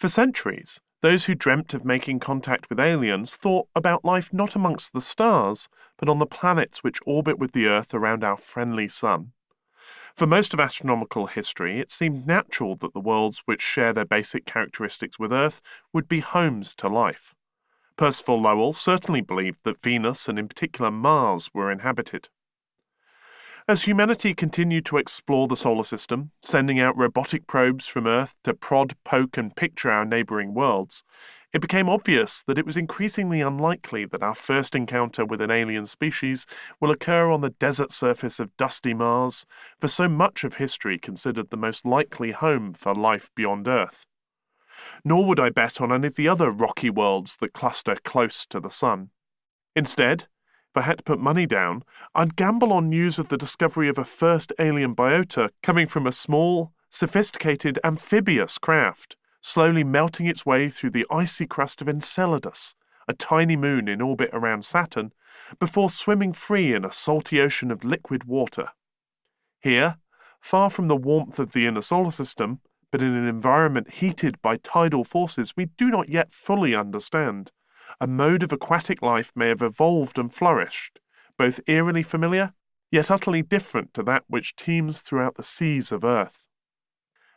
For centuries, those who dreamt of making contact with aliens thought about life not amongst the stars, but on the planets which orbit with the Earth around our friendly sun. For most of astronomical history, it seemed natural that the worlds which share their basic characteristics with Earth would be homes to life. Percival Lowell certainly believed that Venus, and in particular Mars, were inhabited. As humanity continued to explore the solar system, sending out robotic probes from Earth to prod, poke, and picture our neighbouring worlds, it became obvious that it was increasingly unlikely that our first encounter with an alien species will occur on the desert surface of dusty Mars, for so much of history considered the most likely home for life beyond Earth. Nor would I bet on any of the other rocky worlds that cluster close to the Sun. Instead, if I had to put money down, I'd gamble on news of the discovery of a first alien biota coming from a small, sophisticated amphibious craft, slowly melting its way through the icy crust of Enceladus, a tiny moon in orbit around Saturn, before swimming free in a salty ocean of liquid water. Here, far from the warmth of the inner solar system, but in an environment heated by tidal forces we do not yet fully understand, a mode of aquatic life may have evolved and flourished, both eerily familiar, yet utterly different to that which teems throughout the seas of Earth.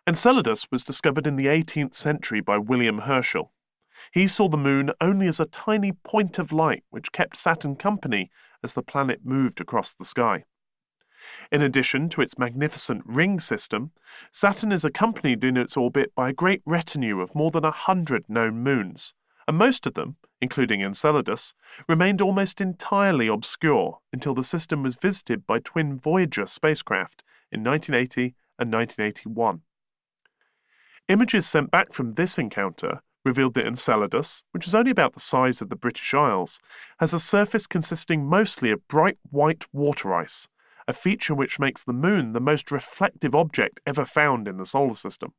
Enceladus was discovered in the 18th century by William Herschel. He saw the moon only as a tiny point of light which kept Saturn company as the planet moved across the sky. In addition to its magnificent ring system, Saturn is accompanied in its orbit by a great retinue of more than 100 known moons, and most of them, including Enceladus, remained almost entirely obscure until the system was visited by twin Voyager spacecraft in 1980 and 1981. Images sent back from this encounter revealed that Enceladus, which is only about the size of the British Isles, has a surface consisting mostly of bright white water ice, a feature which makes the Moon the most reflective object ever found in the solar system.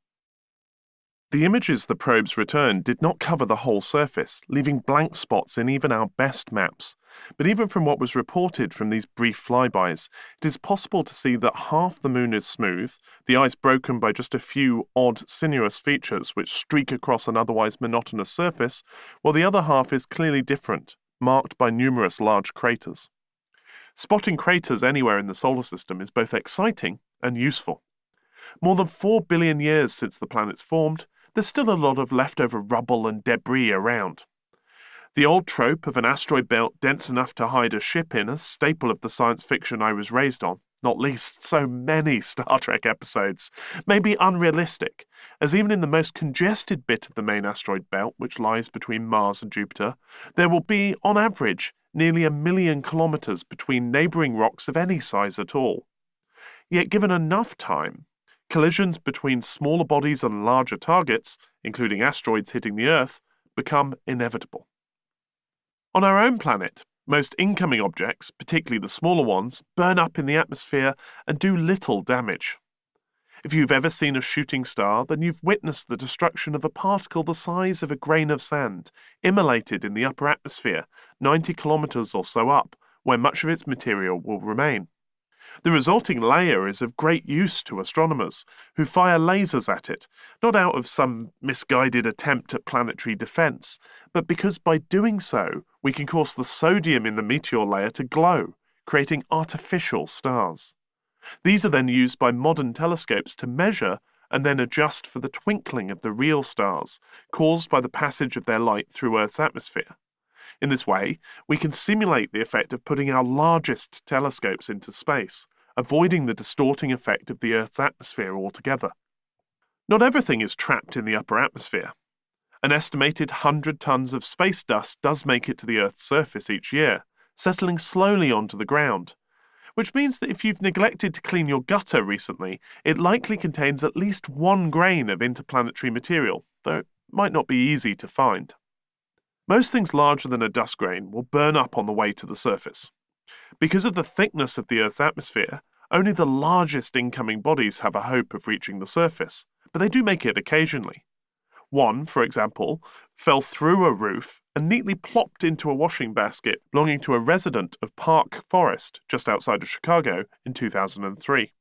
The images the probes returned did not cover the whole surface, leaving blank spots in even our best maps. But even from what was reported from these brief flybys, it is possible to see that half the Moon is smooth, the ice broken by just a few odd, sinuous features which streak across an otherwise monotonous surface, while the other half is clearly different, marked by numerous large craters. Spotting craters anywhere in the solar system is both exciting and useful. More than 4 billion years since the planet's formed, there's still a lot of leftover rubble and debris around. The old trope of an asteroid belt dense enough to hide a ship in, a staple of the science fiction I was raised on, not least so many Star Trek episodes, may be unrealistic, as even in the most congested bit of the main asteroid belt, which lies between Mars and Jupiter, there will be, on average, nearly 1 million kilometres between neighbouring rocks of any size at all. Yet given enough time, collisions between smaller bodies and larger targets, including asteroids hitting the Earth, become inevitable. On our own planet, most incoming objects, particularly the smaller ones, burn up in the atmosphere and do little damage. If you've ever seen a shooting star, then you've witnessed the destruction of a particle the size of a grain of sand, immolated in the upper atmosphere, 90 kilometres or so up, where much of its material will remain. The resulting layer is of great use to astronomers, who fire lasers at it, not out of some misguided attempt at planetary defence, but because by doing so, we can cause the sodium in the meteor layer to glow, creating artificial stars. These are then used by modern telescopes to measure and then adjust for the twinkling of the real stars, caused by the passage of their light through Earth's atmosphere. In this way, we can simulate the effect of putting our largest telescopes into space, avoiding the distorting effect of the Earth's atmosphere altogether. Not everything is trapped in the upper atmosphere. An estimated 100 tons of space dust does make it to the Earth's surface each year, settling slowly onto the ground, which means that if you've neglected to clean your gutter recently, it likely contains at least 1 grain of interplanetary material, though it might not be easy to find. Most things larger than a dust grain will burn up on the way to the surface. Because of the thickness of the Earth's atmosphere, only the largest incoming bodies have a hope of reaching the surface, but they do make it occasionally. One, for example, fell through a roof and neatly plopped into a washing basket belonging to a resident of Park Forest, just outside of Chicago, in 2003.